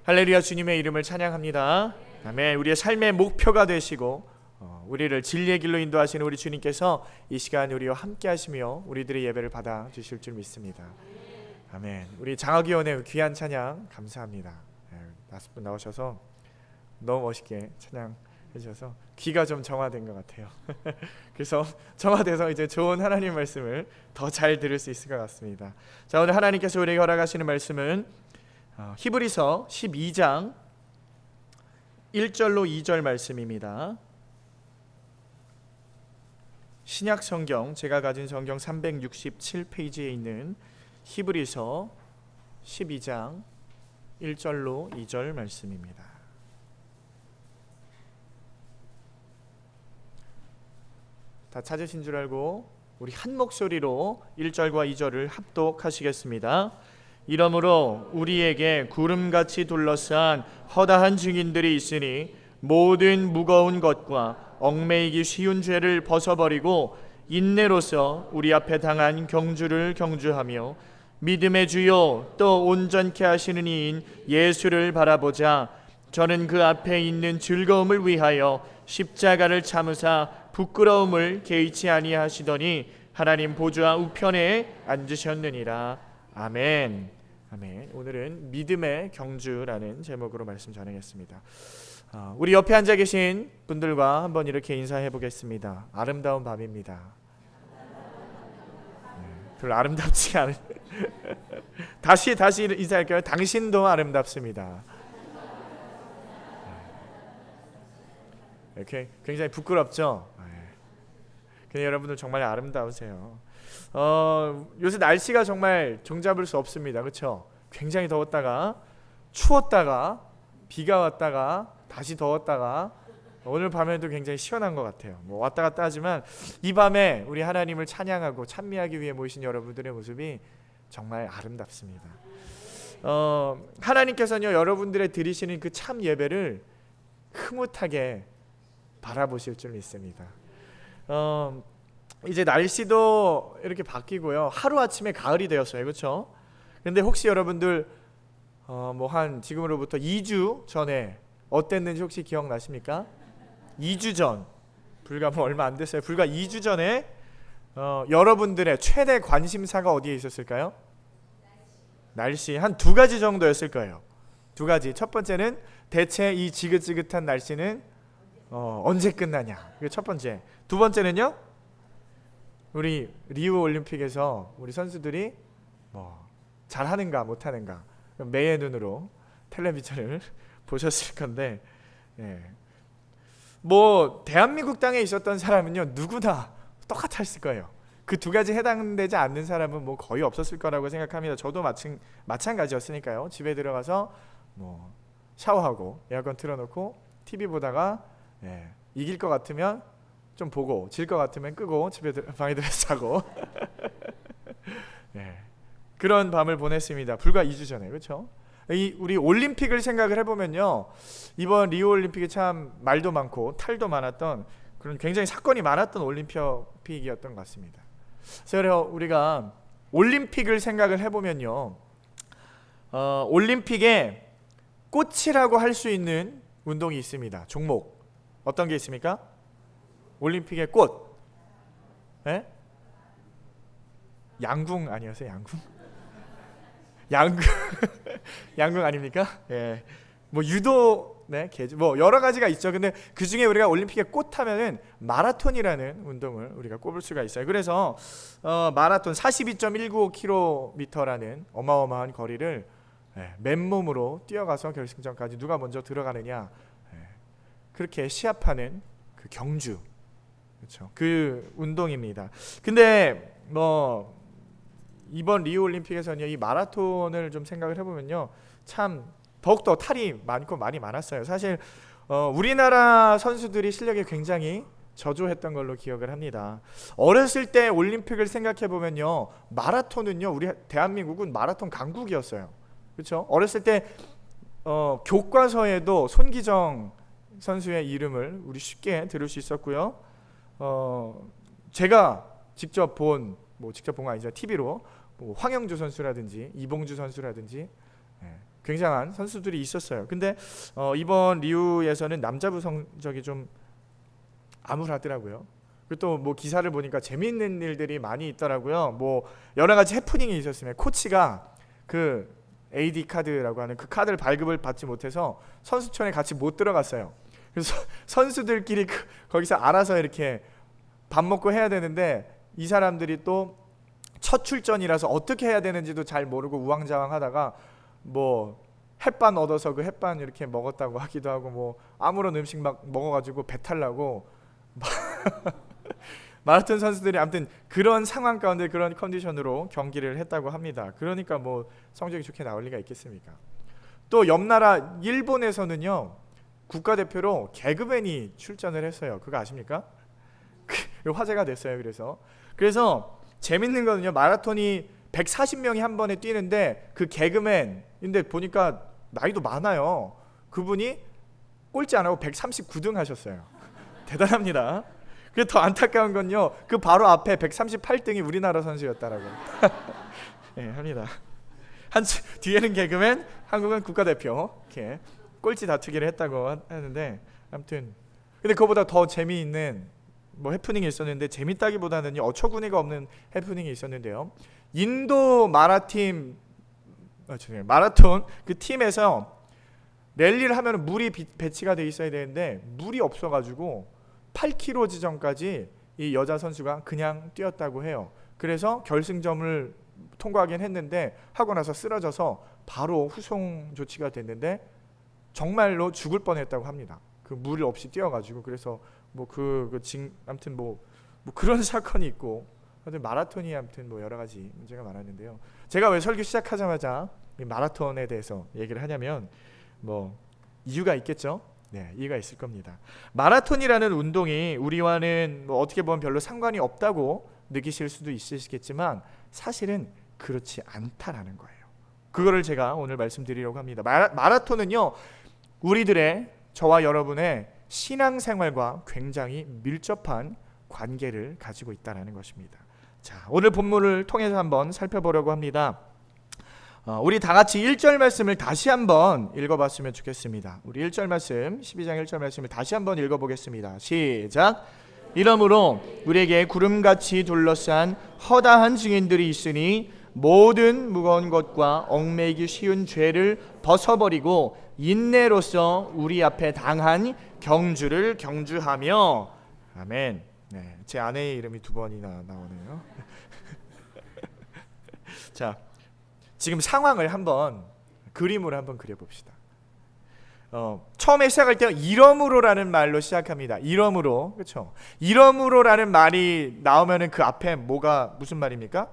할렐루야. 주님의 이름을 찬양합니다. 아멘. 우리의 삶의 목표가 되시고 우리를 진리의 길로 인도하시는 우리 주님께서 이 시간 우리와 함께 하시며 우리들의 예배를 받아 주실 줄 믿습니다. 아멘. 우리 장학위원회 귀한 찬양 감사합니다. 5분 나오셔서 너무 멋있게 찬양해 주셔서 귀가 좀 정화된 것 같아요. 그래서 정화돼서 이제 좋은 하나님 말씀을 더 잘 들을 수 있을 것 같습니다. 자, 오늘 하나님께서 우리에게 허락하시는 말씀은 히브리서 12장 1절로 2절 말씀입니다. 신약 성경, 제가 가진 성경 367페이지에 있는 히브리서 12장 1절로 2절 말씀입니다. 다 찾으신 줄 알고 우리 한 목소리로 1절과 2절을 합독하시겠습니다. 이러므로 우리에게 구름같이 둘러싼 허다한 증인들이 있으니 모든 무거운 것과 얽매이기 쉬운 죄를 벗어버리고 인내로서 우리 앞에 당한 경주를 경주하며 믿음의 주요 또 온전케 하시는 이인 예수를 바라보자. 저는 그 앞에 있는 즐거움을 위하여 십자가를 참으사 부끄러움을 개의치 아니하시더니 하나님 보좌 우편에 앉으셨느니라. 아멘. 아멘. 오늘은 믿음의 경주라는 제목으로 말씀 전하겠습니다. 우리 옆에 앉아 계신 분들과 한번 이렇게 인사해 보겠습니다. 아름다운 밤입니다. 별로 아름답지 않은 다시 인사할까요? 당신도 아름답습니다. 이렇게 굉장히 부끄럽죠? 근데 여러분들 정말 아름다우세요. 요새 날씨가 정말 종잡을 수 없습니다. 그렇죠? 굉장히 더웠다가 추웠다가 비가 왔다가 다시 더웠다가 오늘 밤에도 굉장히 시원한 것 같아요. 뭐 왔다 갔다 하지만 이 밤에 우리 하나님을 찬양하고 찬미하기 위해 모이신 여러분들의 모습이 정말 아름답습니다. 하나님께서는요, 여러분들의 드리시는 그 참 예배를 흐뭇하게 바라보실 줄 믿습니다. 이제 날씨도 이렇게 바뀌고요. 하루아침에 가을이 되었어요. 그렇죠? 근데 혹시 여러분들 뭐 한 지금으로부터 2주 전에 어땠는지 혹시 기억나십니까? 2주 전, 불과 뭐 얼마 안 됐어요. 불과 2주 전에 여러분들의 최대 관심사가 어디에 있었을까요? 날씨. 한 2가지 정도였을 거예요. 2가지. 첫 번째는 대체 이 지긋지긋한 날씨는 언제 끝나냐. 그게 첫 번째. 두 번째는요, 우리 리우 올림픽에서 우리 선수들이 뭐 잘하는가 못하는가 매의 눈으로 텔레비전을 보셨을 건데, 뭐 대한민국 땅에 있었던 사람은요 누구나 똑같았을 거예요. 그 2가지 해당되지 않는 사람은 뭐 거의 없었을 거라고 생각합니다. 저도 마찬가지였으니까요. 집에 들어가서 뭐 샤워하고 에어컨 틀어놓고 TV 보다가 이길 것 같으면 좀 보고 질 것 같으면 끄고 방에 들어서 자고 그런 밤을 보냈습니다. 불과 2주 전에. 그렇죠? 우리 올림픽을 생각을 해보면요, 이번 리우 올림픽이 참 말도 많고 탈도 많았던 그런 굉장히 사건이 많았던 올림픽이었던 것 같습니다. 그래서 우리가 올림픽을 생각을 해보면요, 올림픽에 꽃이라고 할 수 있는 운동이 있습니다. 종목 어떤 게 있습니까? 올림픽의 꽃. 양궁 아니었어요? 양궁 양궁 아닙니까? 뭐 유도, 뭐 여러 가지가 있죠. 근데 그 중에 우리가 올림픽의 꽃 하면은 마라톤이라는 운동을 우리가 꼽을 수가 있어요. 그래서 마라톤 42.195km라는 어마어마한 거리를 맨몸으로 뛰어가서 결승전까지 누가 먼저 들어가느냐, 그렇게 시합하는 그 경주, 그렇죠? 그 운동입니다. 근데 뭐 이번 리우 올림픽에서는 이 마라톤을 좀 생각을 해보면요, 참 더욱더 탈이 많이 많았어요. 사실 우리나라 선수들이 실력이 굉장히 저조했던 걸로 기억을 합니다. 어렸을 때 올림픽을 생각해 보면요, 마라톤은요, 우리 대한민국은 마라톤 강국이었어요. 그렇죠? 어렸을 때 교과서에도 손기정 선수의 이름을 우리 쉽게 들을 수 있었고요. 제가 직접 본 거 아니죠. TV로 뭐 황영주 선수라든지 이봉주 선수라든지 굉장한 선수들이 있었어요. 근데 이번 리우에서는 남자부 성적이 좀 암울하더라고요. 그리고 또 뭐 기사를 보니까 재미있는 일들이 많이 있더라고요. 뭐 여러 가지 해프닝이 있었으면 코치가 그 AD 카드라고 하는 그 카드를 발급을 받지 못해서 선수촌에 같이 못 들어갔어요. 그래서 선수들끼리 거기서 알아서 이렇게 밥 먹고 해야 되는데 이 사람들이 또 첫 출전이라서 어떻게 해야 되는지도 잘 모르고 우왕좌왕 하다가 뭐 햇반 얻어서 그 햇반 이렇게 먹었다고 하기도 하고 뭐 아무런 음식 막 먹어가지고 배탈 나고 마라톤 선수들이 아무튼 그런 상황 가운데 그런 컨디션으로 경기를 했다고 합니다. 그러니까 뭐 성적이 좋게 나올 리가 있겠습니까? 또 옆나라 일본에서는요 국가대표로 개그맨이 출전을 했어요. 그거 아십니까? 화제가 됐어요. 그래서 재밌는 거는요 마라톤이 140명이 한 번에 뛰는데 그 개그맨인데 보니까 나이도 많아요. 그분이 꼴찌 안 하고 139등 하셨어요. 대단합니다. 그리고 더 안타까운 건요 그 바로 앞에 138등이 우리나라 선수였다라고 네, 합니다. 뒤에는 개그맨, 한국은 국가대표 이렇게 꼴찌 다투기를 했다고 하는데 아무튼 근데 그거보다 더 재미있는 뭐 해프닝이 있었는데 재밌다기보다는 어처구니가 없는 해프닝이 있었는데요. 인도 마라톤 그 팀에서 랠리를 하면 물이 배치가 돼 있어야 되는데 물이 없어가지고 8km 지점까지 이 여자 선수가 그냥 뛰었다고 해요. 그래서 결승점을 통과하긴 했는데 하고 나서 쓰러져서 바로 후송 조치가 됐는데 정말로 죽을 뻔했다고 합니다. 그 물 없이 뛰어가지고 그래서 뭐 아무튼 뭐 그런 사건이 있고 하여튼 마라톤이 아무튼 뭐 여러 가지 문제가 많았는데요. 제가 왜 설교 시작하자마자 이 마라톤에 대해서 얘기를 하냐면 뭐 이유가 있겠죠. 네, 이유가 있을 겁니다. 마라톤이라는 운동이 우리와는 뭐 어떻게 보면 별로 상관이 없다고 느끼실 수도 있으시겠지만 사실은 그렇지 않다라는 거예요. 그거를 제가 오늘 말씀드리려고 합니다. 마라톤은요 우리들의 저와 여러분의 신앙생활과 굉장히 밀접한 관계를 가지고 있다는 것입니다. 자, 오늘 본문을 통해서 한번 살펴보려고 합니다. 우리 다 같이 1절 말씀을 다시 한번 읽어봤으면 좋겠습니다. 우리 1절 말씀 12장 1절 말씀을 다시 한번 읽어보겠습니다. 시작. 이러므로 우리에게 구름같이 둘러싼 허다한 증인들이 있으니 모든 무거운 것과 얽매이기 쉬운 죄를 벗어버리고 인내로서 우리 앞에 당한 경주를 경주하며 아멘. 네, 제 아내의 이름이 두 번이나 나오네요. 자, 지금 상황을 한번 그림으로 한번 그려봅시다. 처음에 시작할 때 이러므로라는 말로 시작합니다. 이러므로, 그렇죠? 이러므로라는 말이 나오면은 그 앞에 무슨 말입니까?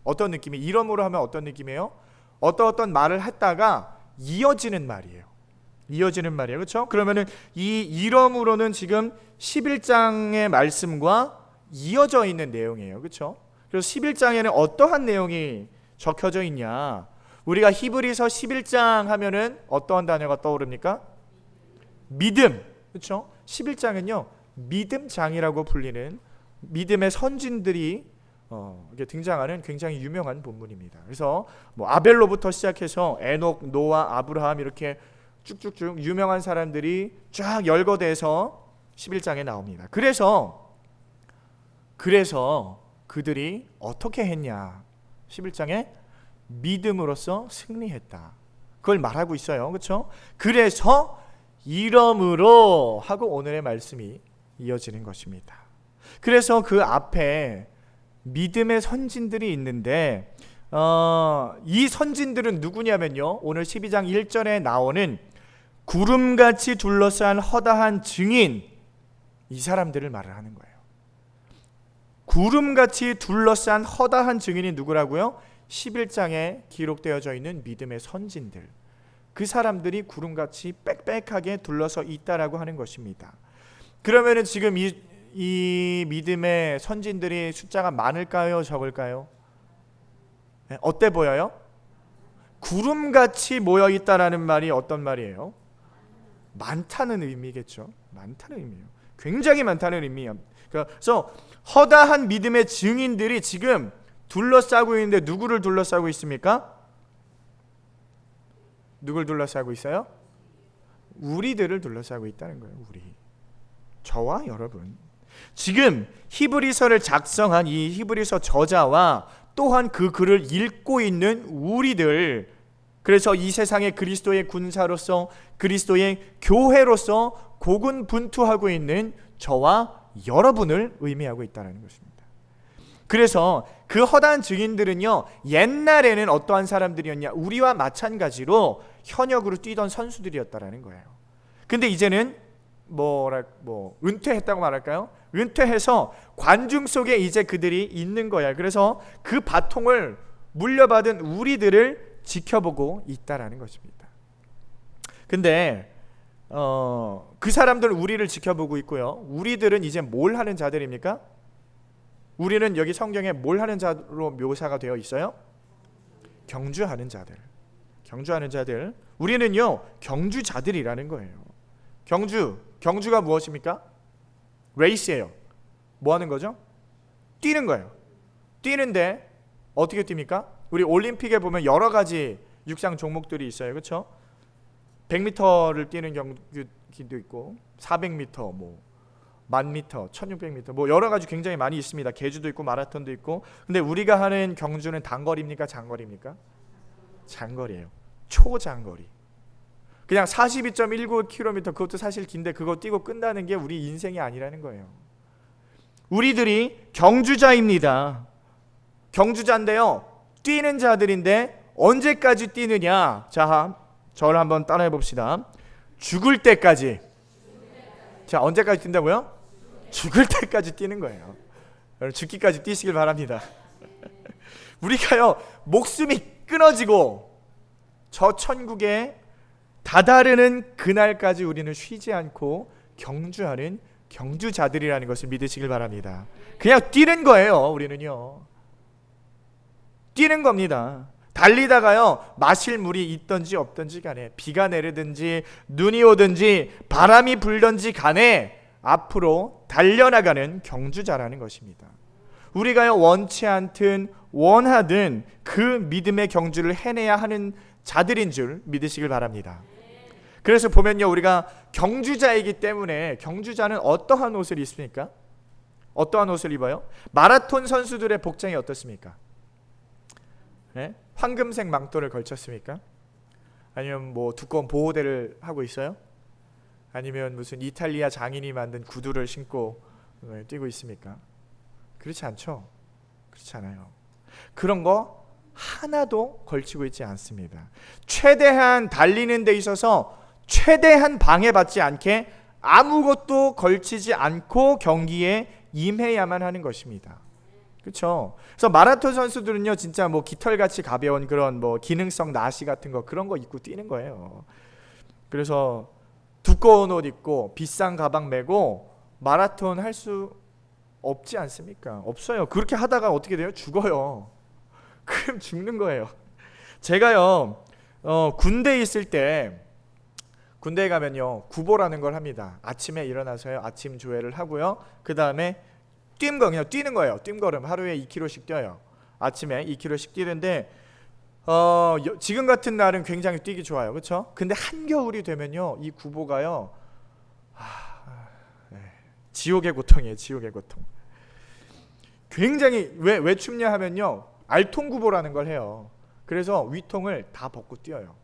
어떤 느낌이? 이러므로 하면 어떤 느낌이에요? 어떤 말을 했다가 이어지는 말이에요. 그렇죠? 그러면은 이 이러므로는 지금 11장의 말씀과 이어져 있는 내용이에요. 그렇죠? 그래서 11장에는 어떠한 내용이 적혀져 있냐? 우리가 히브리서 11장 하면은 어떠한 단어가 떠오릅니까? 믿음. 그렇죠? 11장은요. 믿음장이라고 불리는 믿음의 선진들이 등장하는 굉장히 유명한 본문입니다. 그래서 뭐 아벨로부터 시작해서 에녹, 노아, 아브라함 이렇게 쭉쭉쭉 유명한 사람들이 쫙 열거돼서 11장에 나옵니다. 그래서 그들이 어떻게 했냐? 11장에 믿음으로써 승리했다. 그걸 말하고 있어요. 그렇죠? 그래서 이러므로 하고 오늘의 말씀이 이어지는 것입니다. 그래서 그 앞에 믿음의 선진들이 있는데 이 선진들은 누구냐면요. 오늘 12장 1절에 나오는 구름같이 둘러싼 허다한 증인, 이 사람들을 말을 하는 거예요. 구름같이 둘러싼 허다한 증인이 누구라고요? 11장에 기록되어져 있는 믿음의 선진들, 그 사람들이 구름같이 빽빽하게 둘러서 있다라고 하는 것입니다. 그러면은 지금 이 믿음의 선진들이 숫자가 많을까요? 적을까요? 네, 어때 보여요? 구름같이 모여있다라는 말이 어떤 말이에요? 많다는 의미겠죠. 많다는 의미예요. 굉장히 많다는 의미예요. 그래서 허다한 믿음의 증인들이 지금 둘러싸고 있는데 누구를 둘러싸고 있습니까? 누굴 둘러싸고 있어요? 우리들을 둘러싸고 있다는 거예요. 우리, 저와 여러분. 지금 히브리서를 작성한 이 히브리서 저자와 또한 그 글을 읽고 있는 우리들, 그래서 이 세상의 그리스도의 군사로서, 그리스도의 교회로서 고군분투하고 있는 저와 여러분을 의미하고 있다는 것입니다. 그래서 그 허다한 증인들은요, 옛날에는 어떠한 사람들이었냐? 우리와 마찬가지로 현역으로 뛰던 선수들이었다라는 거예요. 근데 이제는 은퇴했다고 말할까요? 은퇴해서 관중 속에 이제 그들이 있는 거야. 그래서 그 바통을 물려받은 우리들을 지켜보고 있다라는 것입니다. 근데 그 사람들은 우리를 지켜보고 있고요. 우리들은 이제 뭘 하는 자들입니까? 우리는 여기 성경에 뭘 하는 자로 묘사가 되어 있어요? 경주하는 자들. 경주하는 자들. 우리는요, 경주자들이라는 거예요. 경주가 무엇입니까? 레이스예요. 뭐 하는 거죠? 뛰는 거예요. 뛰는데 어떻게 뜁니까? 우리 올림픽에 보면 여러 가지 육상 종목들이 있어요. 그렇죠? 100m를 뛰는 경기도 있고 400m, 1000m, 1600m 여러 가지 굉장히 많이 있습니다. 계주도 있고 마라톤도 있고. 근데 우리가 하는 경주는 단거리입니까? 장거리입니까? 장거리예요. 초장거리. 그냥 42.19km, 그것도 사실 긴데 그거 뛰고 끝나는 게 우리 인생이 아니라는 거예요. 우리들이 경주자입니다. 경주자인데요, 뛰는 자들인데 언제까지 뛰느냐? 자, 저를 한번 따라해 봅시다. 죽을 때까지. 자, 언제까지 뛴다고요? 죽을 때까지 뛰는 거예요. 여러분, 죽기까지 뛰시길 바랍니다. 우리가요, 목숨이 끊어지고 저 천국에 다다르는 그날까지 우리는 쉬지 않고 경주하는 경주자들이라는 것을 믿으시길 바랍니다. 그냥 뛰는 거예요. 우리는요, 뛰는 겁니다. 달리다가요, 마실 물이 있든지 없든지 간에, 비가 내리든지 눈이 오든지 바람이 불든지 간에 앞으로 달려나가는 경주자라는 것입니다. 우리가요, 원치 않든 원하든 그 믿음의 경주를 해내야 하는 자들인 줄 믿으시길 바랍니다. 그래서 보면요, 우리가 경주자이기 때문에, 경주자는 어떠한 옷을 입습니까? 어떠한 옷을 입어요? 마라톤 선수들의 복장이 어떻습니까? 네? 황금색 망토를 걸쳤습니까? 아니면 두꺼운 보호대를 하고 있어요? 아니면 무슨 이탈리아 장인이 만든 구두를 신고 뛰고 있습니까? 그렇지 않죠? 그렇지 않아요. 그런 거 하나도 걸치고 있지 않습니다. 최대한 달리는 데 있어서 최대한 방해받지 않게 아무것도 걸치지 않고 경기에 임해야만 하는 것입니다. 그렇죠? 그래서 마라톤 선수들은요, 진짜 깃털같이 가벼운 그런 기능성 나시 같은 거, 그런 거 입고 뛰는 거예요. 그래서 두꺼운 옷 입고 비싼 가방 메고 마라톤 할 수 없지 않습니까? 없어요. 그렇게 하다가 어떻게 돼요? 죽어요. 그럼 죽는 거예요. 제가요, 군대에 있을 때, 군대에 가면요, 구보라는 걸 합니다. 아침에 일어나서요, 아침 조회를 하고요, 그 다음에 그냥 뛰는 거예요. 뜀걸음 하루에 2km씩 뛰어요. 아침에 2km씩 뛰는데 지금 같은 날은 굉장히 뛰기 좋아요. 그렇죠? 근데 한겨울이 되면요, 이 구보가요, 지옥의 고통이에요. 지옥의 고통. 굉장히 왜 춥냐 하면요, 알통구보라는 걸 해요. 그래서 위통을 다 벗고 뛰어요.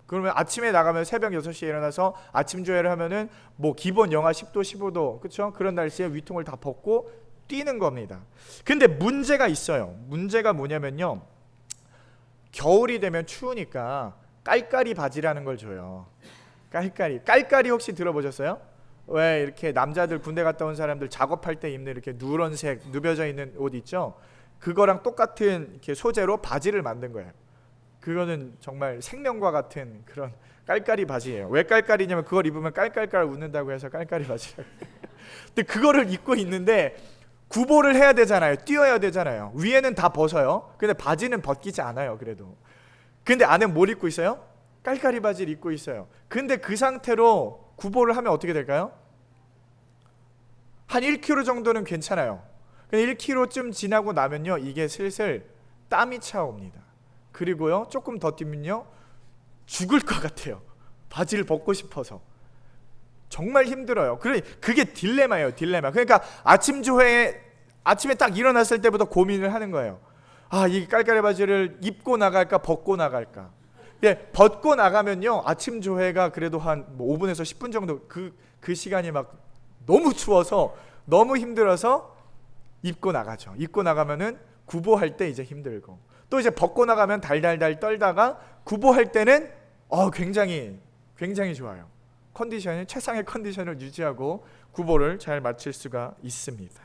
그러면 아침에 나가면 새벽 6시에 일어나서 아침 조회를 하면은 기본 영하 10도 15도, 그렇죠? 그런 날씨에 위통을 다 벗고 뛰는 겁니다. 근데 문제가 있어요. 문제가 뭐냐면요, 겨울이 되면 추우니까 깔깔이 바지라는 걸 줘요. 깔깔이 혹시 들어보셨어요? 왜 이렇게 남자들, 군대 갔다 온 사람들 작업할 때 입는 이렇게 누런색 누벼져 있는 옷 있죠? 그거랑 똑같은 이렇게 소재로 바지를 만든 거예요. 그거는 정말 생명과 같은 그런 깔깔이 바지예요. 왜 깔깔이냐면 그걸 입으면 깔깔깔 웃는다고 해서 깔깔이 바지라고. 근데 그거를 입고 있는데 구보를 해야 되잖아요. 뛰어야 되잖아요. 위에는 다 벗어요. 근데 바지는 벗기지 않아요. 그래도. 근데 안에 뭘 입고 있어요? 깔깔이 바지를 입고 있어요. 근데 그 상태로 구보를 하면 어떻게 될까요? 한 1km 정도는 괜찮아요. 근데 1km쯤 지나고 나면요, 이게 슬슬 땀이 차옵니다. 그리고요, 조금 더 뛰면요, 죽을 것 같아요. 바지를 벗고 싶어서. 정말 힘들어요. 그게 딜레마예요. 딜레마. 그러니까 아침에 딱 일어났을 때부터 고민을 하는 거예요. 이 깔깔이 바지를 입고 나갈까 벗고 나갈까. 근데 벗고 나가면요, 아침 조회가 그래도 한 5분에서 10분 정도 그 시간이 막 너무 추워서 너무 힘들어서 입고 나가죠. 입고 나가면은 구보할 때 이제 힘들고, 또 이제 벗고 나가면 달달달 떨다가 구보할 때는 굉장히 좋아요. 최상의 컨디션을 유지하고 구보를 잘 마칠 수가 있습니다.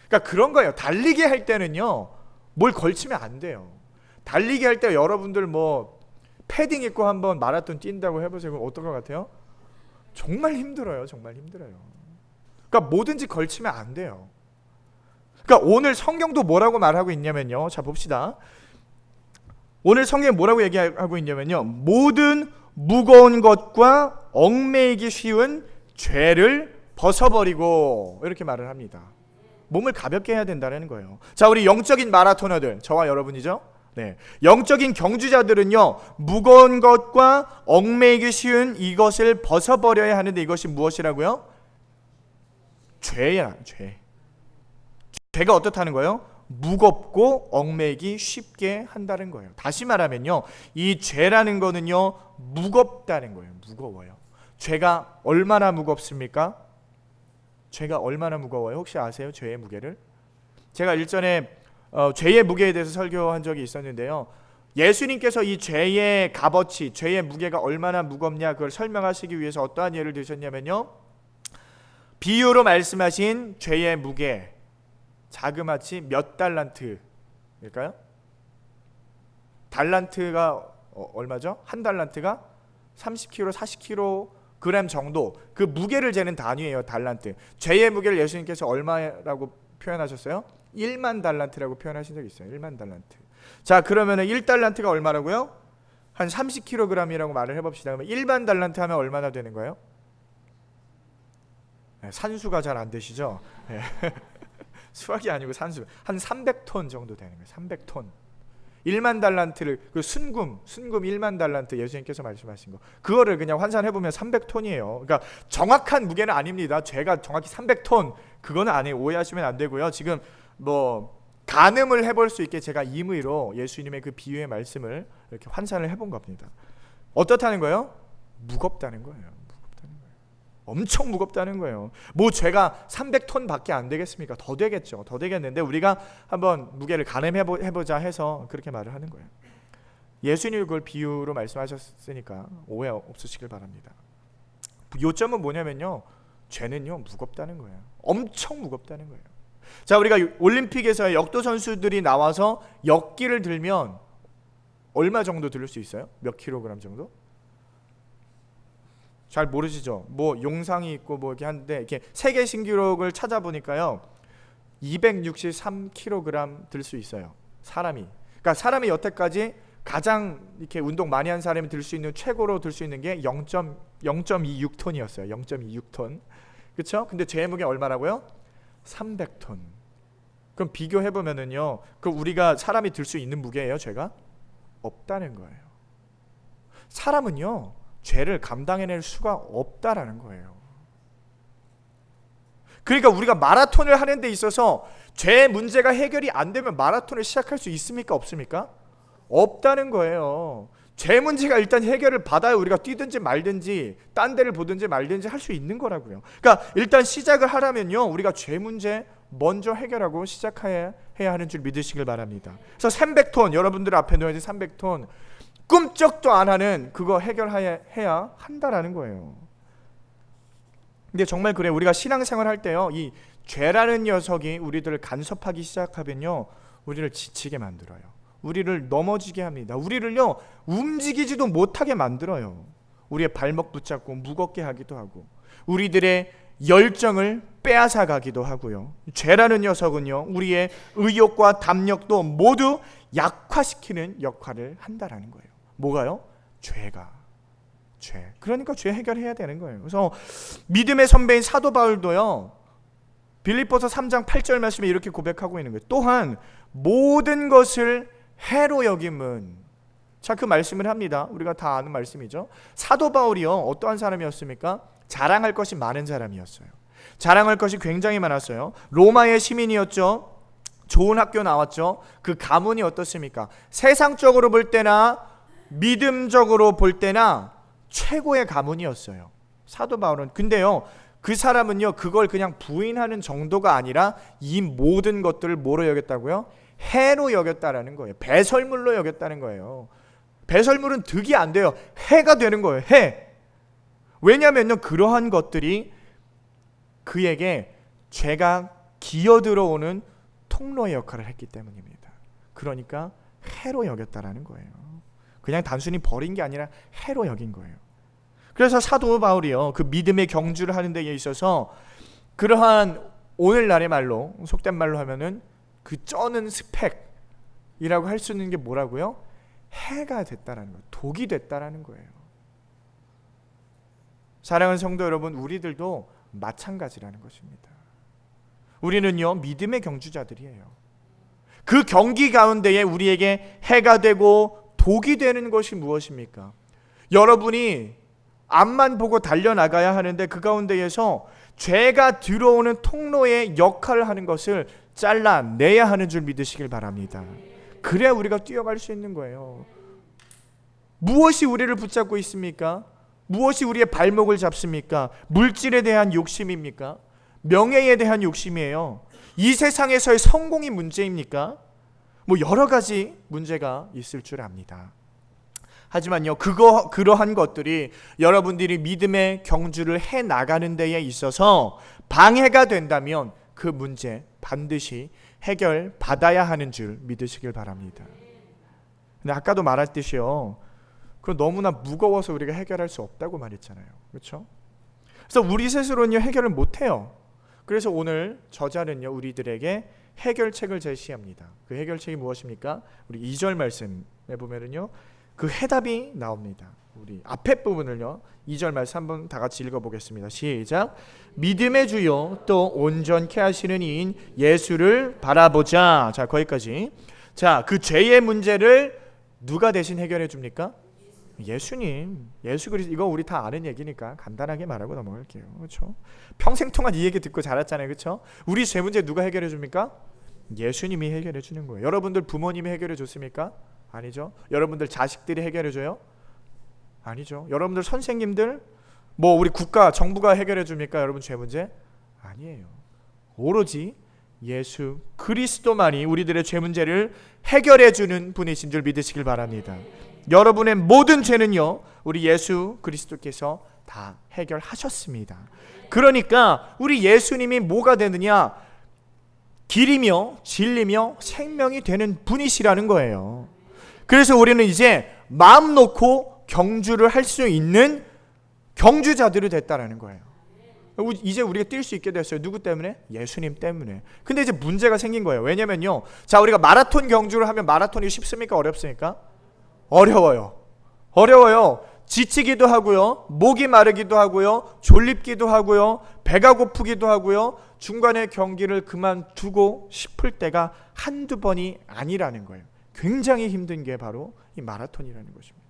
그러니까 그런 거예요. 달리기 할 때는요, 뭘 걸치면 안 돼요. 달리기 할 때 여러분들 패딩 입고 한번 마라톤 뛴다고 해보세요. 그럼 어떨 것 같아요? 정말 힘들어요. 정말 힘들어요. 그러니까 뭐든지 걸치면 안 돼요. 그러니까 오늘 성경도 뭐라고 말하고 있냐면요, 자 봅시다. 오늘 성경에 뭐라고 얘기하고 있냐면요, 모든 무거운 것과 얽매이기 쉬운 죄를 벗어버리고, 이렇게 말을 합니다. 몸을 가볍게 해야 된다는 거예요. 자, 우리 영적인 마라토너들, 저와 여러분이죠. 네, 영적인 경주자들은요, 무거운 것과 얽매이기 쉬운 이것을 벗어버려야 하는데, 이것이 무엇이라고요? 죄야. 죄가 어떻다는 거예요? 무겁고 얽매이기 쉽게 한다는 거예요. 다시 말하면요, 이 죄라는 거는요, 무겁다는 거예요. 무거워요. 죄가 얼마나 무겁습니까? 죄가 얼마나 무거워요? 혹시 아세요? 죄의 무게를? 제가 일전에 죄의 무게에 대해서 설교한 적이 있었는데요, 예수님께서 이 죄의 값어치, 죄의 무게가 얼마나 무겁냐, 그걸 설명하시기 위해서 어떠한 예를 드셨냐면요, 비유로 말씀하신 죄의 무게, 자그마치 몇 달란트일까요? 달란트가 얼마죠? 한 달란트가 30kg, 40kg 정도, 그 무게를 재는 단위예요. 달란트. 죄의 무게를 예수님께서 얼마라고 표현하셨어요? 1만 달란트라고 표현하신 적이 있어요. 1만 달란트. 자, 그러면은 1달란트가 얼마라고요? 한 30kg이라고 말을 해봅시다. 그러면 1만 달란트 하면 얼마나 되는 거예요? 네, 산수가 잘 안 되시죠? 네. 수학이 아니고 산수. 한 300톤 정도 되는 거예요. 300톤. 1만 달란트를, 그 순금 1만 달란트 예수님께서 말씀하신 거, 그거를 그냥 환산해보면 300톤이에요. 그러니까 정확한 무게는 아닙니다. 죄가 정확히 300톤, 그거는 아니에요. 오해하시면 안 되고요. 지금 가늠을 해볼 수 있게 제가 임의로 예수님의 그 비유의 말씀을 이렇게 환산을 해본 겁니다. 어떻다는 거예요? 무겁다는 거예요. 엄청 무겁다는 거예요. 죄가 300톤 밖에 안 되겠습니까? 더 되겠죠. 더 되겠는데 우리가 한번 무게를 가늠해보자 해서 그렇게 말을 하는 거예요. 예수님이 그걸 비유로 말씀하셨으니까 오해 없으시길 바랍니다. 요점은 뭐냐면요, 죄는요, 무겁다는 거예요. 엄청 무겁다는 거예요. 자, 우리가 올림픽에서 역도 선수들이 나와서 역기를 들면 얼마 정도 들을 수 있어요? 몇 킬로그램 정도? 잘 모르시죠? 용상이 있고 이렇게 하는데, 이렇게 세계 신기록을 찾아보니까요, 263kg 들 수 있어요. 사람이. 그러니까 사람이 여태까지 가장 이렇게 운동 많이 한 사람이 들 수 있는, 최고로 들 수 있는 게 0.26톤이었어요. 0.26톤. 그렇죠? 근데 제 무게 얼마라고요? 300톤. 그럼 비교해 보면은요, 그 우리가 사람이 들 수 있는 무게예요, 죄가? 없다는 거예요. 사람은요, 죄를 감당해낼 수가 없다라는 거예요. 그러니까 우리가 마라톤을 하는 데 있어서 죄 문제가 해결이 안 되면 마라톤을 시작할 수 있습니까? 없습니까? 없다는 거예요. 죄 문제가 일단 해결을 받아야 우리가 뛰든지 말든지 딴 데를 보든지 말든지 할 수 있는 거라고요. 그러니까 일단 시작을 하려면요, 우리가 죄 문제 먼저 해결하고 시작해야 하는 줄 믿으시길 바랍니다. 그래서 300톤, 여러분들 앞에 놓여진 300톤 꿈쩍도 안 하는 그거 해결해야 한다라는 거예요. 근데 정말 그래요. 우리가 신앙생활 할 때요, 이 죄라는 녀석이 우리들을 간섭하기 시작하면요, 우리를 지치게 만들어요. 우리를 넘어지게 합니다. 우리를요, 움직이지도 못하게 만들어요. 우리의 발목 붙잡고 무겁게 하기도 하고, 우리들의 열정을 빼앗아 가기도 하고요. 죄라는 녀석은요, 우리의 의욕과 담력도 모두 약화시키는 역할을 한다라는 거예요. 뭐가요? 죄가. 죄. 그러니까 죄 해결해야 되는 거예요. 그래서 믿음의 선배인 사도 바울도요, 빌립보서 3장 8절 말씀에 이렇게 고백하고 있는 거예요. 또한 모든 것을 해로 여김은, 자, 그 말씀을 합니다. 우리가 다 아는 말씀이죠. 사도 바울이요, 어떠한 사람이었습니까? 자랑할 것이 많은 사람이었어요. 자랑할 것이 굉장히 많았어요. 로마의 시민이었죠. 좋은 학교 나왔죠. 그 가문이 어떻습니까? 세상적으로 볼 때나 믿음적으로 볼 때나 최고의 가문이었어요, 사도 바울은. 근데요, 그 사람은요, 그걸 그냥 부인하는 정도가 아니라 이 모든 것들을 뭐로 여겼다고요? 해로 여겼다라는 거예요. 배설물로 여겼다는 거예요. 배설물은 득이 안 돼요. 해가 되는 거예요. 해. 왜냐하면요, 그러한 것들이 그에게 죄가 기어들어오는 통로의 역할을 했기 때문입니다. 그러니까 해로 여겼다라는 거예요. 그냥 단순히 버린 게 아니라 해로 여긴 거예요. 그래서 사도 바울이요, 그 믿음의 경주를 하는 데에 있어서 그러한 오늘날의 말로, 속된 말로 하면은 그 쩌는 스펙이라고 할 수 있는 게 뭐라고요? 해가 됐다라는 거예요. 독이 됐다라는 거예요. 사랑하는 성도 여러분, 우리들도 마찬가지라는 것입니다. 우리는요, 믿음의 경주자들이에요. 그 경기 가운데에 우리에게 해가 되고 독이 되는 것이 무엇입니까? 여러분이 앞만 보고 달려나가야 하는데 그 가운데에서 죄가 들어오는 통로의 역할을 하는 것을 잘라내야 하는 줄 믿으시길 바랍니다. 그래야 우리가 뛰어갈 수 있는 거예요. 무엇이 우리를 붙잡고 있습니까? 무엇이 우리의 발목을 잡습니까? 물질에 대한 욕심입니까? 명예에 대한 욕심이에요? 이 세상에서의 성공이 문제입니까? 뭐 여러 가지 문제가 있을 줄 압니다. 하지만요, 그러한 것들이 여러분들이 믿음의 경주를 해 나가는 데에 있어서 방해가 된다면 그 문제 반드시 해결받아야 하는 줄 믿으시길 바랍니다. 근데 아까도 말했듯이요, 그건 너무나 무거워서 우리가 해결할 수 없다고 말했잖아요. 그렇죠? 그래서 우리 스스로는요, 해결을 못해요. 그래서 오늘 저자는요, 우리들에게 해결책을 제시합니다. 그 해결책이 무엇입니까? 우리 2절 말씀에 보면은요, 그 해답이 나옵니다. 우리 앞에 부분을요, 2절 말씀 한번 다 같이 읽어보겠습니다. 시작. 믿음의 주요 또 온전케 하시는 이인 예수를 바라보자. 자, 거기까지. 자, 그 죄의 문제를 누가 대신 해결해 줍니까? 예수님, 예수 그리스도. 이거 우리 다 아는 얘기니까 간단하게 말하고 넘어갈게요. 그렇죠? 평생 동안 이 얘기 듣고 자랐잖아요. 그렇죠? 우리 죄 문제 누가 해결해 줍니까? 예수님이 해결해 주는 거예요. 여러분들 부모님이 해결해 줬습니까? 아니죠. 여러분들 자식들이 해결해 줘요? 아니죠. 여러분들 선생님들, 뭐 우리 국가 정부가 해결해 줍니까? 여러분 죄 문제? 아니에요. 오로지 예수 그리스도만이 우리들의 죄 문제를 해결해 주는 분이신 줄 믿으시길 바랍니다. 여러분의 모든 죄는요, 우리 예수 그리스도께서 다 해결하셨습니다. 그러니까 우리 예수님이 뭐가 되느냐? 길이며 진리며 생명이 되는 분이시라는 거예요. 그래서 우리는 이제 마음 놓고 경주를 할 수 있는 경주자들이 됐다라는 거예요. 이제 우리가 뛸 수 있게 됐어요. 누구 때문에? 예수님 때문에. 근데 이제 문제가 생긴 거예요. 왜냐면요, 자, 우리가 마라톤 경주를 하면 마라톤이 쉽습니까? 어렵습니까? 어려워요. 지치기도 하고요, 목이 마르기도 하고요, 졸립기도 하고요, 배가 고프기도 하고요, 중간에 경기를 그만두고 싶을 때가 한두 번이 아니라는 거예요. 굉장히 힘든 게 바로 이 마라톤이라는 것입니다.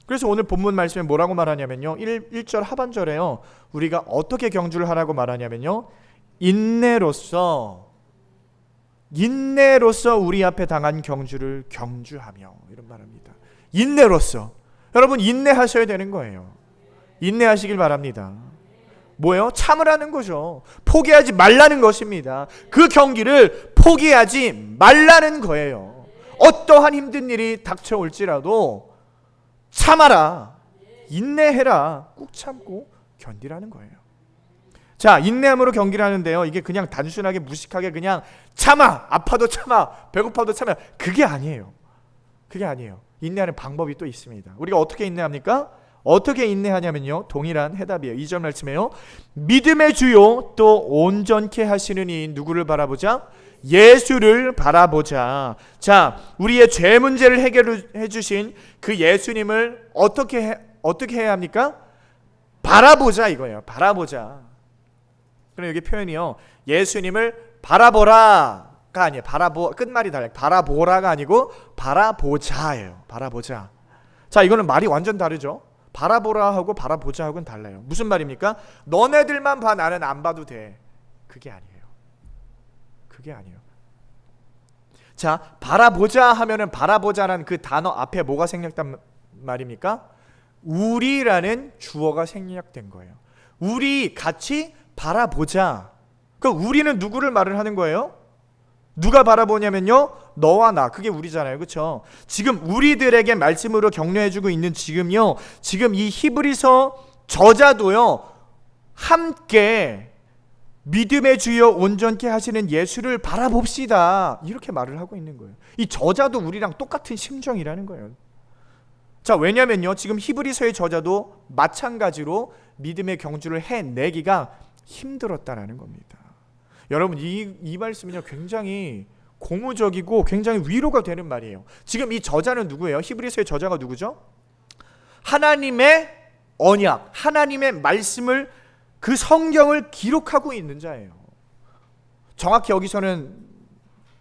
그래서 오늘 본문 말씀에 뭐라고 말하냐면요, 1절 하반절에요, 우리가 어떻게 경주를 하라고 말하냐면요, 인내로서 우리 앞에 당한 경주를 경주하며, 이런 말합니다. 인내로서. 여러분, 인내하셔야 되는 거예요. 인내하시길 바랍니다. 뭐예요? 참으라는 거죠. 포기하지 말라는 것입니다. 그 경기를 포기하지 말라는 거예요. 어떠한 힘든 일이 닥쳐올지라도 참아라, 인내해라, 꾹 참고 견디라는 거예요. 자, 인내함으로 경기를 하는데요, 이게 그냥 단순하게 무식하게 그냥 참아, 아파도 참아, 배고파도 참아, 그게 아니에요. 인내하는 방법이 또 있습니다. 우리가 어떻게 인내합니까? 어떻게 인내하냐면요, 동일한 해답이에요. 2절 말씀에요, 믿음의 주요 또 온전케 하시는 이 누구를 바라보자? 예수를 바라보자. 자, 우리의 죄 문제를 해결해 주신 그 예수님을 어떻게 해야 합니까? 바라보자, 이거예요. 바라보자. 그럼 여기 표현이요, 예수님을 바라보라, 아니에요. 끝말이 달라요. 바라보라가 아니고 바라보자예요. 바라보자. 자, 이거는 말이 완전 다르죠. 바라보라하고 바라보자하고는 달라요. 무슨 말입니까? 너네들만 봐, 나는 안 봐도 돼. 그게 아니에요. 그게 아니에요. 자, 바라보자 하면은 바라보자라는 그 단어 앞에 뭐가 생략된 말입니까? 우리라는 주어가 생략된 거예요. 우리 같이 바라보자. 그럼 우리는 누구를 말을 하는 거예요? 누가 바라보냐면요, 너와 나. 그게 우리잖아요. 그렇죠? 지금 우리들에게 말씀으로 격려해주고 있는 지금 이 히브리서 저자도요, 함께 믿음의 주여 온전케 하시는 예수를 바라봅시다, 이렇게 말을 하고 있는 거예요. 이 저자도 우리랑 똑같은 심정이라는 거예요. 자, 왜냐면요, 지금 히브리서의 저자도 마찬가지로 믿음의 경주를 해내기가 힘들었다라는 겁니다. 여러분, 이 말씀은요, 굉장히 고무적이고 굉장히 위로가 되는 말이에요. 지금 이 저자는 누구예요? 히브리서의 저자가 누구죠? 하나님의 언약, 하나님의 말씀을, 그 성경을 기록하고 있는 자예요. 정확히 여기서는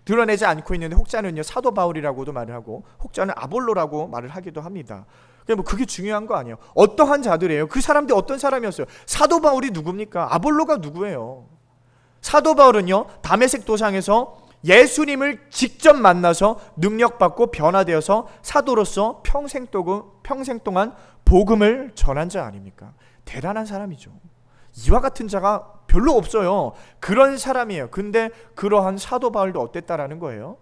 드러내지 않고 있는데 혹자는요, 사도 바울이라고도 말을 하고 혹자는 아볼로라고 말을 하기도 합니다. 그게 중요한 거 아니에요. 어떠한 자들이에요? 그 사람들이 어떤 사람이었어요? 사도 바울이 누굽니까? 아볼로가 누구예요? 사도 바울은요, 다메섹 도상에서 예수님을 직접 만나서 능력받고 변화되어서 사도로서 평생 동안 복음을 전한 자 아닙니까? 대단한 사람이죠. 이와 같은 자가 별로 없어요. 그런 사람이에요. 근데 그러한 사도 바울도 어땠다라는 거예요?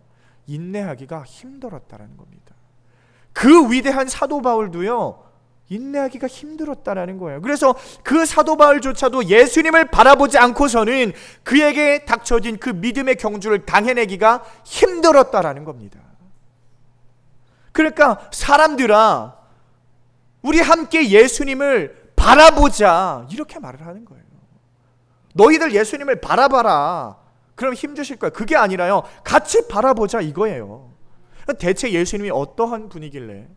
인내하기가 힘들었다라는 겁니다. 그 위대한 사도 바울도요, 인내하기가 힘들었다라는 거예요. 그래서 그 사도 바울조차도 예수님을 바라보지 않고서는 그에게 닥쳐진 그 믿음의 경주를 당해내기가 힘들었다라는 겁니다. 그러니까 사람들아, 우리 함께 예수님을 바라보자, 이렇게 말을 하는 거예요. 너희들 예수님을 바라봐라, 그럼 힘드실 거야. 그게 아니라요, 같이 바라보자, 이거예요. 대체 예수님이 어떠한 분이길래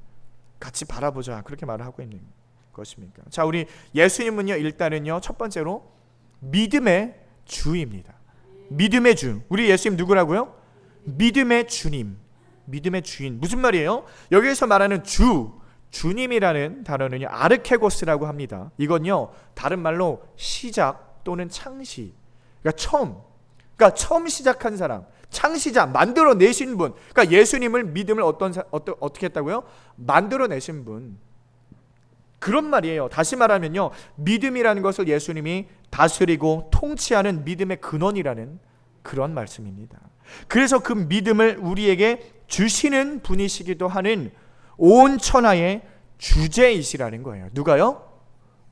같이 바라보자, 그렇게 말을 하고 있는 것입니까? 자, 우리 예수님은요, 일단은요, 첫 번째로 믿음의 주입니다. 믿음의 주. 우리 예수님 누구라고요? 믿음의 주님, 믿음의 주인. 무슨 말이에요? 여기에서 말하는 주님이라는 단어는요, 아르케고스라고 합니다. 이건요, 다른 말로 시작 또는 창시, 그러니까 처음 시작한 사람, 창시자, 만들어내신 분. 그러니까 예수님을, 믿음을 어떻게 했다고요? 만들어내신 분. 그런 말이에요. 다시 말하면요, 믿음이라는 것을 예수님이 다스리고 통치하는 믿음의 근원이라는 그런 말씀입니다. 그래서 그 믿음을 우리에게 주시는 분이시기도 하는 온 천하의 주제이시라는 거예요. 누가요?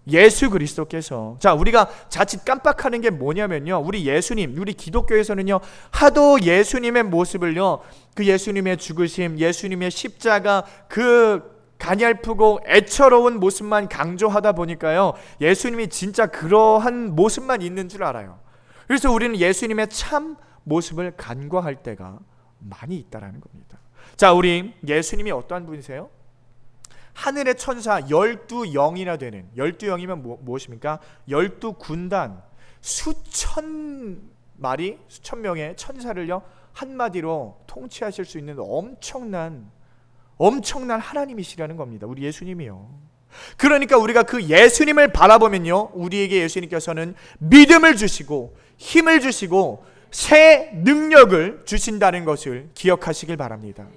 예수 그리스도께서. 자, 우리가 자칫 깜빡하는 게 뭐냐면요, 우리 예수님, 우리 기독교에서는요, 하도 예수님의 모습을요, 그 예수님의 죽으심, 예수님의 십자가, 그 가냘프고 애처로운 모습만 강조하다 보니까요, 예수님이 진짜 그러한 모습만 있는 줄 알아요. 그래서 우리는 예수님의 참 모습을 간과할 때가 많이 있다라는 겁니다. 자, 우리 예수님이 어떠한 분이세요? 하늘의 천사 12영이나 되는, 12영이면 무엇입니까? 12군단, 수천 명의 천사를요, 한마디로 통치하실 수 있는 엄청난 하나님이시라는 겁니다. 우리 예수님이요. 그러니까 우리가 그 예수님을 바라보면요, 우리에게 예수님께서는 믿음을 주시고 힘을 주시고 새 능력을 주신다는 것을 기억하시길 바랍니다.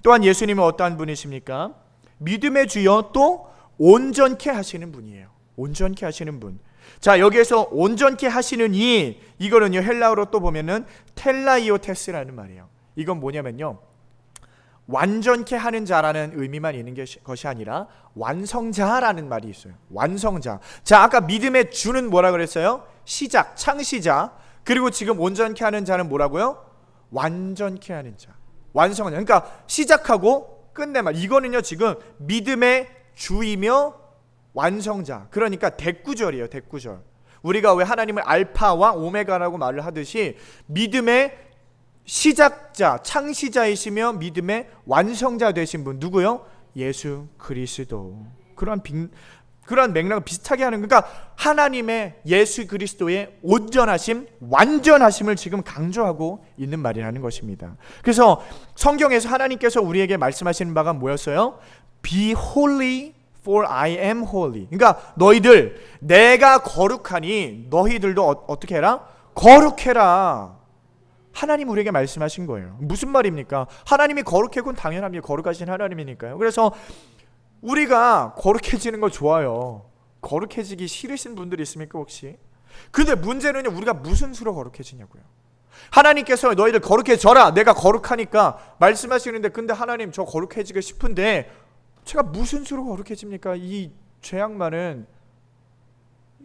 또한 예수님은 어떠한 분이십니까? 믿음의 주여 또 온전케 하시는 분이에요. 온전케 하시는 분. 자, 여기에서 온전케 하시는 이거는요, 헬라어로 또 보면은 텔라이오테스라는 말이에요. 이건 뭐냐면요, 완전케 하는 자라는 의미만 있는 것이 아니라 완성자라는 말이 있어요. 완성자. 자, 아까 믿음의 주는 뭐라 그랬어요? 시작, 창시자. 그리고 지금 온전케 하는 자는 뭐라고요? 완전케 하는 자, 완성자. 그러니까 시작하고 끝내말. 이거는요, 지금 믿음의 주이며 완성자, 그러니까 대구절이에요. 대구절. 우리가 왜 하나님을 알파와 오메가라고 말을 하듯이 믿음의 시작자, 창시자이시며 믿음의 완성자 되신 분, 누구요? 예수 그리스도. 그러한 그러한 맥락을 비슷하게 하는, 그러니까 하나님의 예수 그리스도의 온전하심, 완전하심을 지금 강조하고 있는 말이라는 것입니다. 그래서 성경에서 하나님께서 우리에게 말씀하시는 바가 뭐였어요? Be holy for I am holy. 그러니까 너희들, 내가 거룩하니 너희들도 어떻게 해라? 거룩해라. 하나님 우리에게 말씀하신 거예요. 무슨 말입니까? 하나님이 거룩해군 당연합니다. 거룩하신 하나님이니까요. 그래서 우리가 거룩해지는 거 좋아요. 거룩해지기 싫으신 분들이 있습니까 혹시? 근데 문제는 우리가 무슨 수로 거룩해지냐고요. 하나님께서 너희들 거룩해져라, 내가 거룩하니까 말씀하시는데, 근데 하나님 저 거룩해지고 싶은데 제가 무슨 수로 거룩해집니까? 이 죄악 많은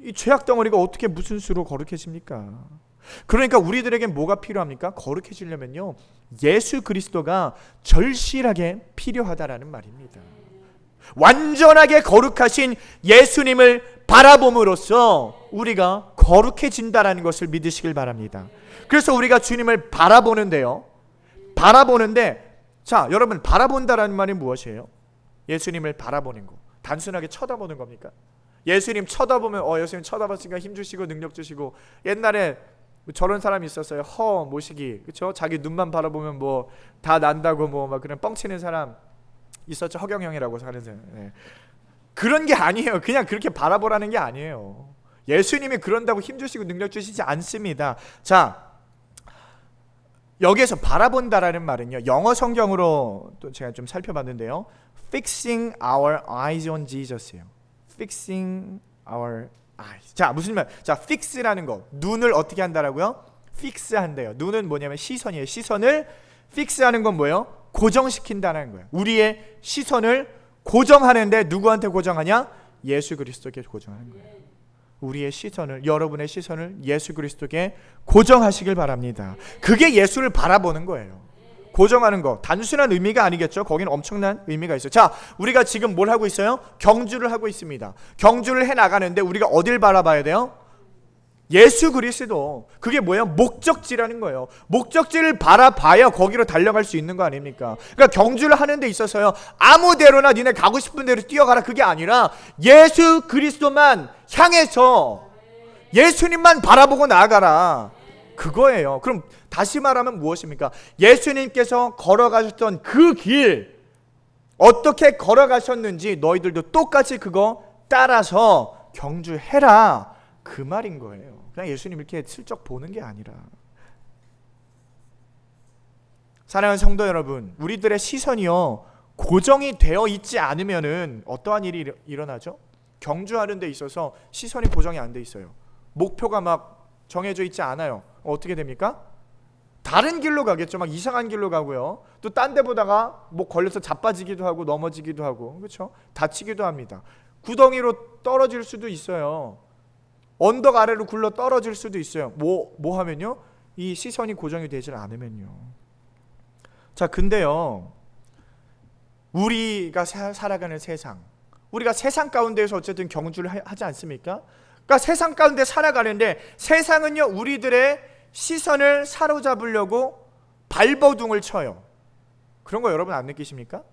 이 죄악 덩어리가 어떻게 무슨 수로 거룩해집니까? 그러니까 우리들에게 뭐가 필요합니까? 거룩해지려면요, 예수 그리스도가 절실하게 필요하다라는 말입니다. 완전하게 거룩하신 예수님을 바라봄으로써 우리가 거룩해진다라는 것을 믿으시길 바랍니다. 그래서 우리가 주님을 바라보는데요, 자 여러분, 바라본다라는 말이 무엇이에요? 예수님을 바라보는 거, 단순하게 쳐다보는 겁니까? 예수님 쳐다보면 예수님 쳐다봤으니까 힘주시고 능력 주시고, 옛날에 저런 사람이 있었어요. 모시기, 그렇죠? 자기 눈만 바라보면 뭐 다 난다고 뭐 막 그런 뻥치는 사람 있었죠. 허경영이라고 하는 사람. 네. 그런 게 아니에요. 그냥 그렇게 바라보라는 게 아니에요. 예수님이 그런다고 힘주시고 능력 주시지 않습니다. 자, 여기에서 바라본다라는 말은요, 영어 성경으로 또 제가 좀 살펴봤는데요, Fixing our eyes on Jesus예요. Fixing our eyes. 자, 무슨 말? 자, fix라는 거, 눈을 어떻게 한다라고요? fix한대요. 눈은 뭐냐면 시선이에요. 시선을 fix하는 건 뭐예요? 고정시킨다는 거예요. 우리의 시선을 고정하는데 누구한테 고정하냐? 예수 그리스도께 고정하는 거예요. 우리의 시선을, 여러분의 시선을 예수 그리스도께 고정하시길 바랍니다. 그게 예수를 바라보는 거예요. 고정하는 거, 단순한 의미가 아니겠죠. 거기는 엄청난 의미가 있어요. 자, 우리가 지금 뭘 하고 있어요? 경주를 하고 있습니다. 경주를 해나가는데 우리가 어딜 바라봐야 돼요? 예수 그리스도. 그게 뭐예요? 목적지라는 거예요. 목적지를 바라봐야 거기로 달려갈 수 있는 거 아닙니까? 그러니까 경주를 하는 데 있어서요, 아무 데로나 니네 가고 싶은 데로 뛰어가라, 그게 아니라 예수 그리스도만 향해서 예수님만 바라보고 나아가라, 그거예요. 그럼 다시 말하면 무엇입니까? 예수님께서 걸어가셨던 그 길, 어떻게 걸어가셨는지 너희들도 똑같이 그거 따라서 경주해라, 그 말인 거예요. 그냥 예수님 이렇게 슬쩍 보는 게 아니라. 사랑하는 성도 여러분, 우리들의 시선이요, 고정이 되어 있지 않으면은 어떠한 일이 일어나죠? 경주하는 데 있어서 시선이 고정이 안 돼 있어요. 목표가 막 정해져 있지 않아요. 어떻게 됩니까? 다른 길로 가겠죠. 막 이상한 길로 가고요. 또 딴 데 보다가 뭐 걸려서 자빠지기도 하고 넘어지기도 하고, 그렇죠? 다치기도 합니다. 구덩이로 떨어질 수도 있어요. 언덕 아래로 굴러 떨어질 수도 있어요. 뭐 하면요? 이 시선이 고정이 되질 않으면요. 자, 근데요, 우리가 살아가는 세상, 우리가 세상 가운데에서 어쨌든 경주를 하지 않습니까? 그러니까 세상 가운데 살아가는데, 세상은요, 우리들의 시선을 사로잡으려고 발버둥을 쳐요. 그런 거 여러분 안 느끼십니까?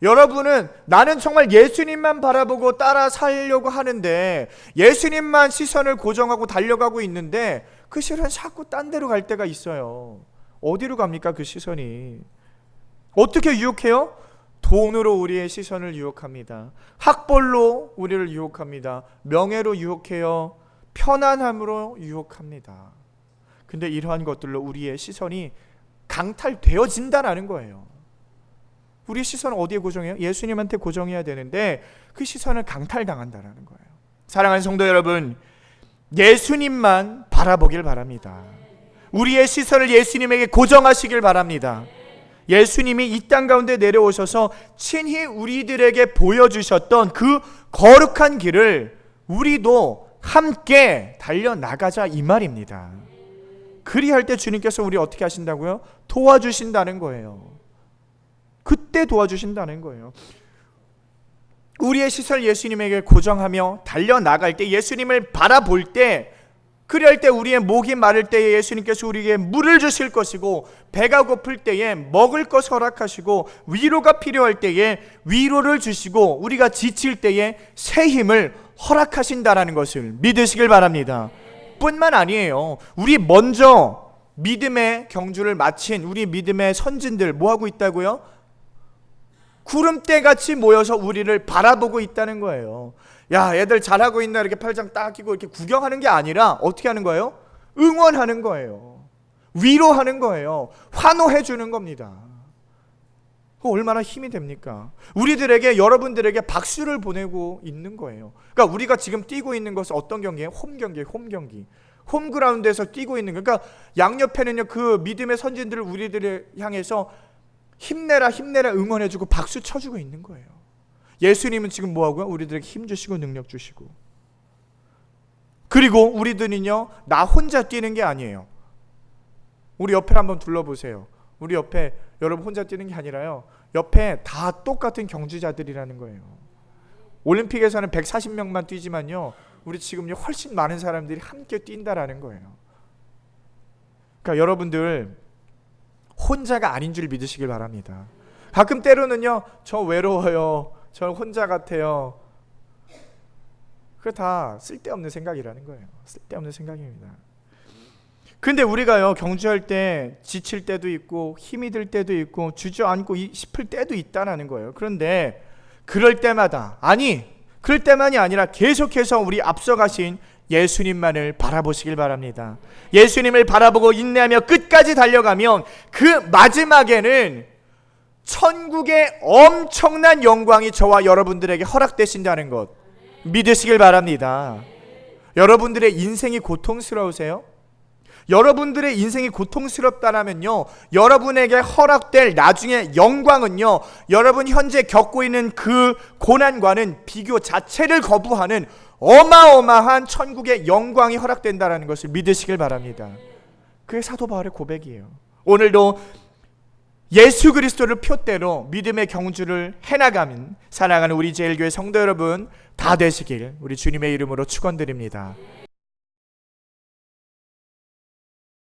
여러분은 나는 정말 예수님만 바라보고 따라 살려고 하는데, 예수님만 시선을 고정하고 달려가고 있는데, 그 시선은 자꾸 딴 데로 갈 때가 있어요. 어디로 갑니까? 그 시선이 어떻게 유혹해요? 돈으로 우리의 시선을 유혹합니다. 학벌로 우리를 유혹합니다. 명예로 유혹해요. 편안함으로 유혹합니다. 근데 이러한 것들로 우리의 시선이 강탈되어진다는 거예요. 우리의 시선은 어디에 고정해요? 예수님한테 고정해야 되는데 그 시선을 강탈당한다는 거예요. 사랑하는 성도 여러분, 예수님만 바라보길 바랍니다. 우리의 시선을 예수님에게 고정하시길 바랍니다. 예수님이 이 땅 가운데 내려오셔서 친히 우리들에게 보여주셨던 그 거룩한 길을 우리도 함께 달려나가자, 이 말입니다. 그리할 때 주님께서 우리 어떻게 하신다고요? 도와주신다는 거예요. 그때 도와주신다는 거예요. 우리의 시선을 예수님에게 고정하며 달려나갈 때, 예수님을 바라볼 때 그럴 때 우리의 목이 마를 때에 예수님께서 우리에게 물을 주실 것이고, 배가 고플 때에 먹을 것 허락하시고, 위로가 필요할 때에 위로를 주시고, 우리가 지칠 때에 새 힘을 허락하신다라는 것을 믿으시길 바랍니다. 뿐만 아니에요. 우리 먼저 믿음의 경주를 마친 우리 믿음의 선진들 뭐하고 있다고요? 구름대같이 모여서 우리를 바라보고 있다는 거예요. 야, 애들 잘하고 있나 이렇게 팔짱 딱 끼고 이렇게 구경하는 게 아니라 어떻게 하는 거예요? 응원하는 거예요. 위로하는 거예요. 환호해 주는 겁니다. 얼마나 힘이 됩니까? 우리들에게, 여러분들에게 박수를 보내고 있는 거예요. 그러니까 우리가 지금 뛰고 있는 것은 어떤 경기예요? 홈 경기예요. 홈 경기. 홈그라운드에서 뛰고 있는 거예요. 그러니까 양옆에는요, 그 믿음의 선진들을 우리들을 향해서 힘내라 힘내라 응원해주고 박수 쳐주고 있는 거예요. 예수님은 지금 뭐하고요? 우리들에게 힘 주시고 능력 주시고. 그리고 우리들은요, 나 혼자 뛰는 게 아니에요. 우리 옆에 한번 둘러보세요. 우리 옆에 여러분 혼자 뛰는 게 아니라요, 옆에 다 똑같은 경주자들이라는 거예요. 올림픽에서는 140명만 뛰지만요, 우리 지금요 훨씬 많은 사람들이 함께 뛴다라는 거예요. 그러니까 여러분들 혼자가 아닌 줄 믿으시길 바랍니다. 가끔 때로는요, 저 외로워요, 저 혼자 같아요. 그게 다 쓸데없는 생각이라는 거예요. 쓸데없는 생각입니다. 근데 우리가요, 경주할 때 지칠 때도 있고 힘이 들 때도 있고 주저앉고 싶을 때도 있다는 거예요. 그런데 그럴 때마다, 그럴 때만이 아니라 계속해서 우리 앞서가신 예수님만을 바라보시길 바랍니다. 예수님을 바라보고 인내하며 끝까지 달려가면 그 마지막에는 천국의 엄청난 영광이 저와 여러분들에게 허락되신다는 것 믿으시길 바랍니다. 여러분들의 인생이 고통스러우세요? 여러분들의 인생이 고통스럽다라면요, 여러분에게 허락될 나중에 영광은요, 여러분 현재 겪고 있는 그 고난과는 비교 자체를 거부하는 어마어마한 천국의 영광이 허락된다는 것을 믿으시길 바랍니다. 그게 사도 바울의 고백이에요. 오늘도 예수 그리스도를 표대로 믿음의 경주를 해나가는 사랑하는 우리 제일교회 성도 여러분 다 되시길 우리 주님의 이름으로 축원드립니다.